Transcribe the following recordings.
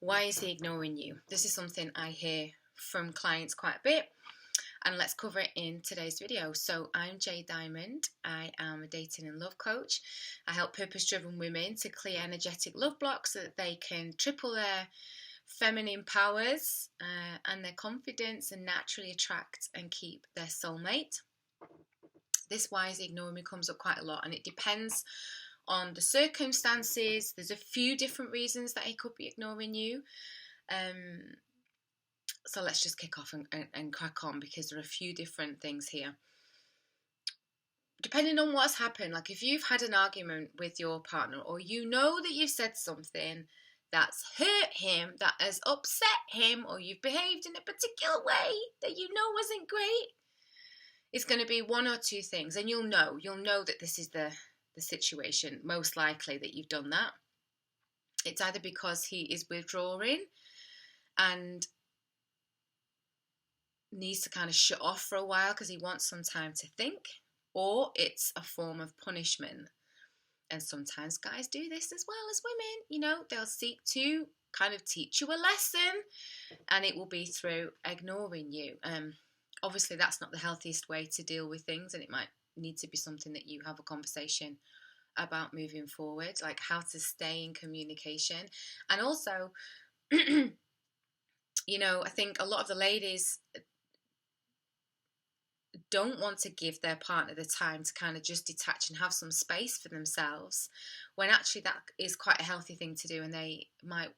Why is he ignoring you? This is something I hear from clients quite a bit, and let's cover it in today's video. So I'm Jade Diamond. I am a dating and love coach. I help purpose-driven women to clear energetic love blocks so that they can triple their feminine powers and their confidence and naturally attract and keep their soulmate. This why is he ignoring me comes up quite a lot, and it depends on the circumstances. There's a few different reasons that he could be ignoring you. So let's just kick off and crack on, because there are a few different things here. Depending on what's happened, like if you've had an argument with your partner, or you know that you've said something that's hurt him, that has upset him, or you've behaved in a particular way that you know wasn't great, it's going to be one or two things, and you'll know that this is the situation, most likely that you've done that. It's either because he is withdrawing and needs to kind of shut off for a while because he wants some time to think, or it's a form of punishment. And sometimes guys do this as well as women, they'll seek to kind of teach you a lesson, and it will be through ignoring you. Obviously that's not the healthiest way to deal with things, and it might need to be something that you have a conversation about moving forward, like how to stay in communication. And also, I think a lot of the ladies don't want to give their partner the time to kind of just detach and have some space for themselves, when actually that is quite a healthy thing to do, and they might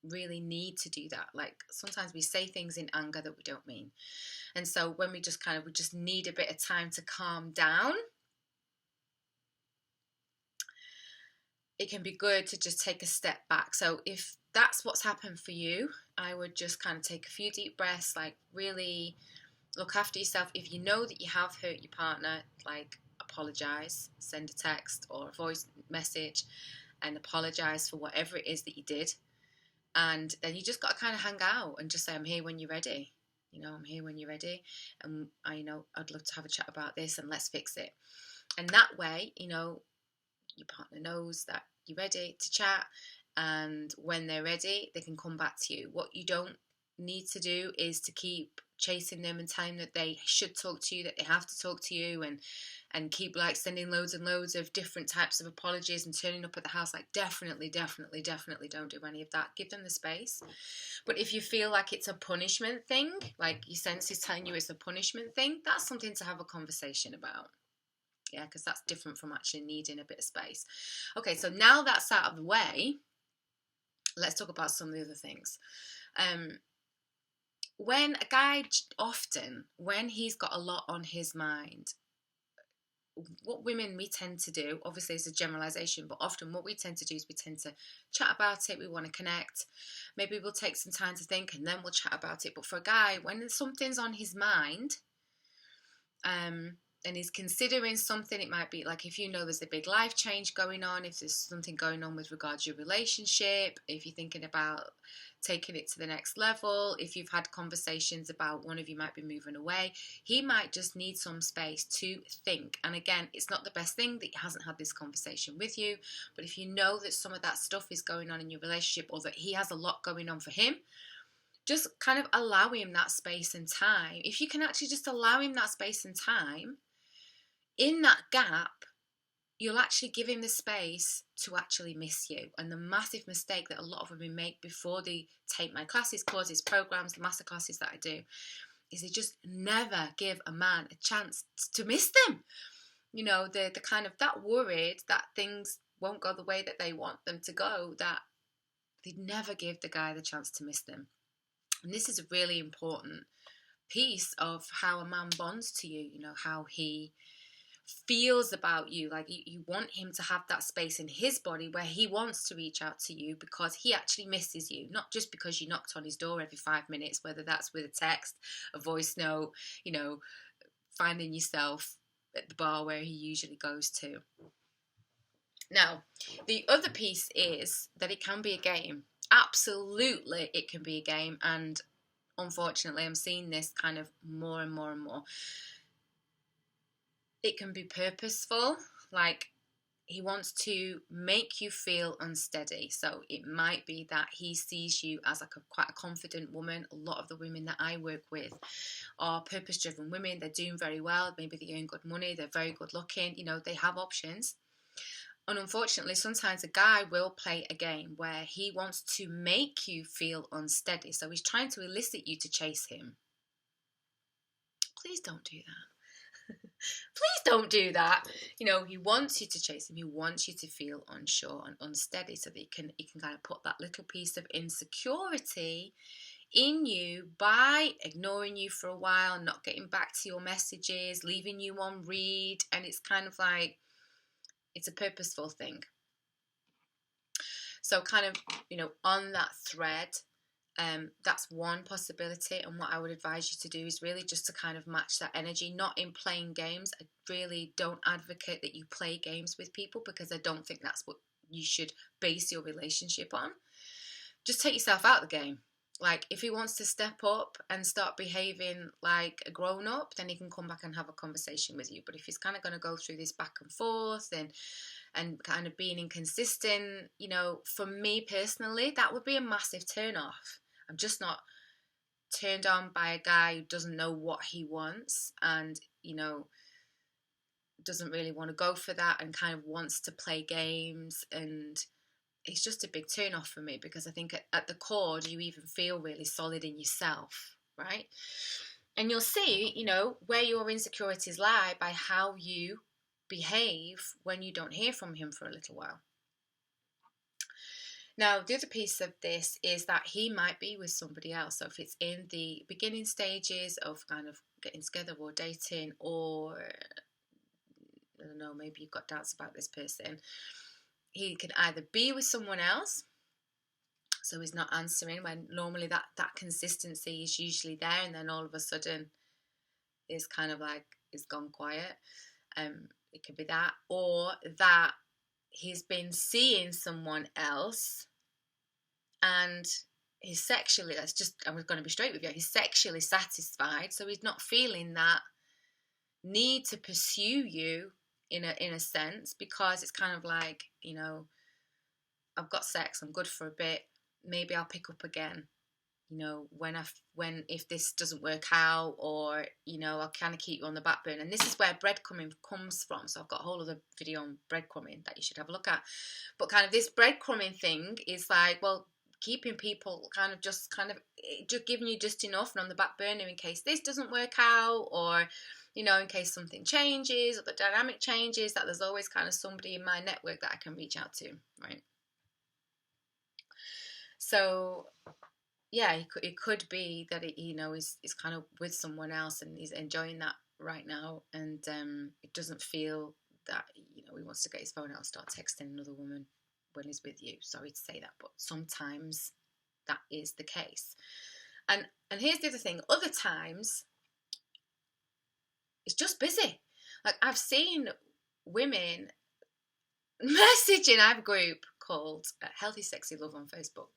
really need to do that. Like sometimes we say things in anger that we don't mean, and so when we just need a bit of time to calm down, it can be good to just take a step back. So if that's what's happened for you, I would just kind of take a few deep breaths, like really look after yourself. If you know that you have hurt your partner, like apologize, send a text or a voice message and apologize for whatever it is that you did. And then you just got to kind of hang out and just say, I'm here when you're ready. I'm here when you're ready. And I'd love to have a chat about this, and let's fix it. And that way, your partner knows that you're ready to chat, and when they're ready, they can come back to you. What you don't need to do is to keep chasing them and telling them that they should talk to you, that they have to talk to you, and keep like sending loads and loads of different types of apologies and turning up at the house. Like definitely don't do any of that. Give them the space. But if you feel like it's a punishment thing, like your sense is telling you it's a punishment thing, that's something to have a conversation about. Yeah, because that's different from actually needing a bit of space. Okay, so now that's out of the way, let's talk about some of the other things. When a guy, often when he's got a lot on his mind, what women we tend to do, obviously it's a generalization, but often what we tend to do is we tend to chat about it. We want to connect. Maybe we'll take some time to think and then we'll chat about it. But for a guy, when something's on his mind, and he's considering something, it might be like if there's a big life change going on, if there's something going on with regards to your relationship, if you're thinking about taking it to the next level, if you've had conversations about one of you might be moving away, he might just need some space to think. And again, it's not the best thing that he hasn't had this conversation with you, but if you know that some of that stuff is going on in your relationship, or that he has a lot going on for him, just kind of allow him that space and time. If you can actually just allow him that space and time, in that gap, you'll actually give him the space to actually miss you. And the massive mistake that a lot of women make before they take my classes, courses, programs, the master classes that I do, is they just never give a man a chance to miss them. They're kind of that worried that things won't go the way that they want them to go, that they never give the guy the chance to miss them. And this is a really important piece of how a man bonds to you, how he feels about you. Like you want him to have that space in his body where he wants to reach out to you because he actually misses you, not just because you knocked on his door every 5 minutes, whether that's with a text, a voice note, finding yourself at the bar where he usually goes to. Now, the other piece is that it can be a game. Absolutely, it can be a game, and unfortunately, I'm seeing this kind of more and more and more. It can be purposeful, like he wants to make you feel unsteady. So it might be that he sees you as like quite a confident woman. A lot of the women that I work with are purpose-driven women. They're doing very well. Maybe they earn good money. They're very good looking. You know, they have options. And unfortunately, sometimes a guy will play a game where he wants to make you feel unsteady. So he's trying to elicit you to chase him. Please don't do that. Please don't do that. You know, he wants you to chase him. He wants you to feel unsure and unsteady so that he can kind of put that little piece of insecurity in you by ignoring you for a while, not getting back to your messages, leaving you on read. And it's kind of like, it's a purposeful thing. So kind of, you know, on that thread, that's one possibility. And what I would advise you to do is really just to kind of match that energy, not in playing games. I really don't advocate that you play games with people, because I don't think that's what you should base your relationship on. Just take yourself out of the game. Like, if he wants to step up and start behaving like a grown-up, then he can come back and have a conversation with you. But if he's kind of going to go through this back and forth and kind of being inconsistent, you know, for me personally, that would be a massive turn-off. I'm just not turned on by a guy who doesn't know what he wants and, you know, doesn't really want to go for that and kind of wants to play games. And it's just a big turn off for me, because I think at the core, do you even feel really solid in yourself, right? And you'll see, you know, where your insecurities lie by how you behave when you don't hear from him for a little while. Now, the other piece of this is that he might be with somebody else. So if it's in the beginning stages of kind of getting together or dating, or I don't know, maybe you've got doubts about this person, he can either be with someone else, so he's not answering when normally that consistency is usually there, and then all of a sudden is kind of like it's gone quiet. It could be that, or that he's been seeing someone else and he's sexually, I'm going to be straight with you, he's sexually satisfied, so he's not feeling that need to pursue you in a sense, because it's kind of like, you know, I've got sex, I'm good for a bit, maybe I'll pick up again, you know, if this doesn't work out, or, you know, I'll kind of keep you on the back burner. And this is where breadcrumbing comes from. So I've got a whole other video on breadcrumbing that you should have a look at. But kind of this breadcrumbing thing is like, well, keeping people just giving you just enough and on the back burner in case this doesn't work out, or, you know, in case something changes or the dynamic changes, that there's always kind of somebody in my network that I can reach out to, right? So yeah, it could be that it, you know, is kind of with someone else and he's enjoying that right now, and it doesn't feel that, you know, he wants to get his phone out and start texting another woman when he's with you. Sorry to say that, but sometimes that is the case. And here's the other thing: other times it's just busy. Like, I've seen women messaging. I have a group called Healthy Sexy Love on Facebook.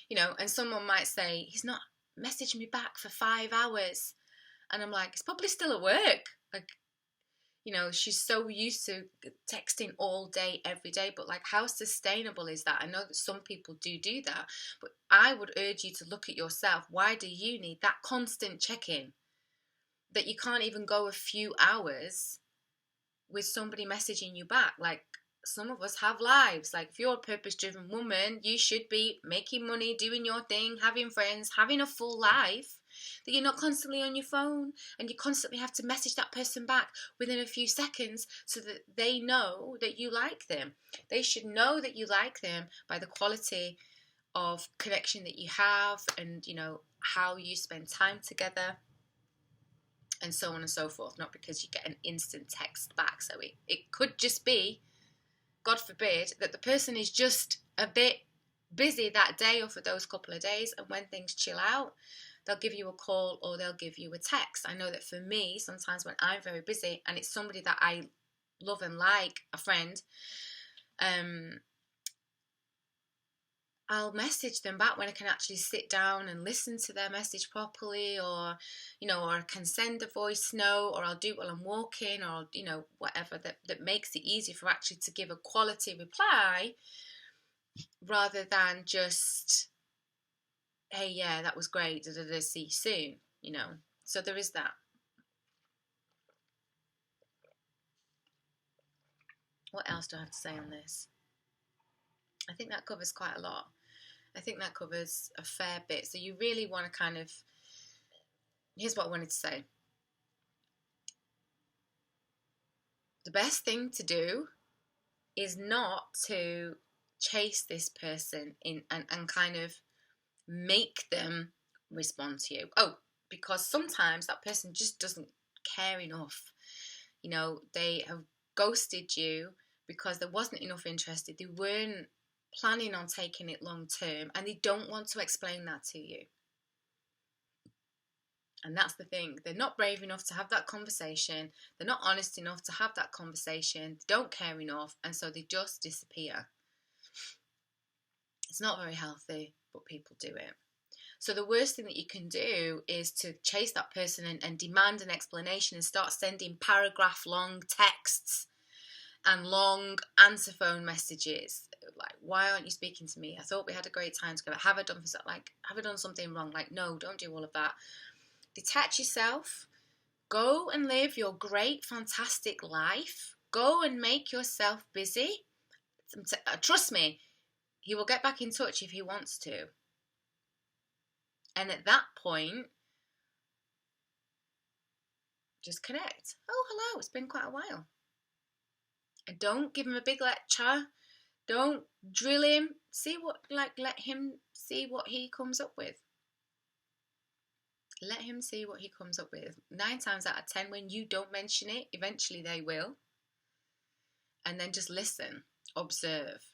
You know, and someone might say, he's not messaged me back for 5 hours. And I'm like, he's probably still at work. Like, you know, she's so used to texting all day, every day. But like, how sustainable is that? I know that some people do that. But I would urge you to look at yourself. Why do you need that constant check-in? That you can't even go a few hours with somebody messaging you back. Like, some of us have lives. Like, if you're a purpose-driven woman, you should be making money, doing your thing, having friends, having a full life, that you're not constantly on your phone and you constantly have to message that person back within a few seconds so that they know that you like them. They should know that you like them by the quality of connection that you have, and, you know, how you spend time together, and so on and so forth, not because you get an instant text back. So it could just be, God forbid, that the person is just a bit busy that day or for those couple of days, and when things chill out, they'll give you a call or they'll give you a text. I know that for me, sometimes when I'm very busy and it's somebody that I love and like, a friend, I'll message them back when I can actually sit down and listen to their message properly, or, or I can send a voice note, or I'll do it while I'm walking, or, whatever that makes it easier for actually to give a quality reply rather than just, hey, yeah, that was great, see you soon. So there is that. What else do I have to say on this? I think that covers quite a lot. I think that covers a fair bit. So you really want to kind of, here's what I wanted to say. The best thing to do is not to chase this person in and kind of make them respond to you. Oh, because sometimes that person just doesn't care enough. They have ghosted you because there wasn't enough interest. They weren't planning on taking it long term, and they don't want to explain that to you. And that's the thing. They're not brave enough to have that conversation. They're not honest enough to have that conversation. They don't care enough, and so they just disappear. It's not very healthy, but people do it. So the worst thing that you can do is to chase that person and demand an explanation and start sending paragraph-long texts and long answer phone messages. Like, why aren't you speaking to me? I thought we had a great time together. Have I done something wrong? Like, no, don't do all of that. Detach yourself. Go and live your great, fantastic life. Go and make yourself busy. Trust me, he will get back in touch if he wants to. And at that point, just connect. Oh, hello, it's been quite a while. And don't give him a big lecture. Don't drill him. Let him see what he comes up with. Let him see what he comes up with. 9 times out of 10, when you don't mention it, eventually they will. And then just listen, observe.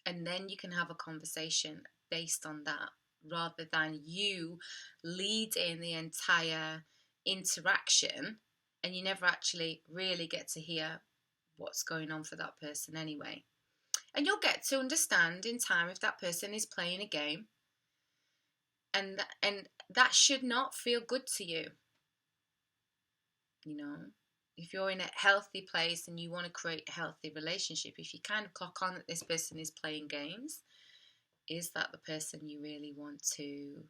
And then you can have a conversation based on that, rather than you lead in the entire interaction and you never actually really get to hear what's going on for that person anyway. And you'll get to understand in time if that person is playing a game, and that should not feel good to you. If you're in a healthy place and you want to create a healthy relationship, if you kind of clock on that this person is playing games, is that the person you really want to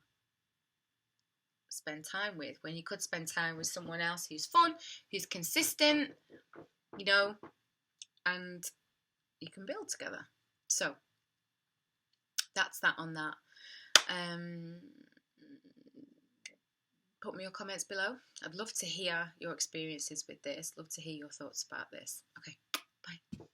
spend time with, when you could spend time with someone else who's fun, who's consistent, and you can build together. So that's that on that. Put me your comments below. I'd love to hear your experiences with this. Love to hear your thoughts about this. Okay, bye.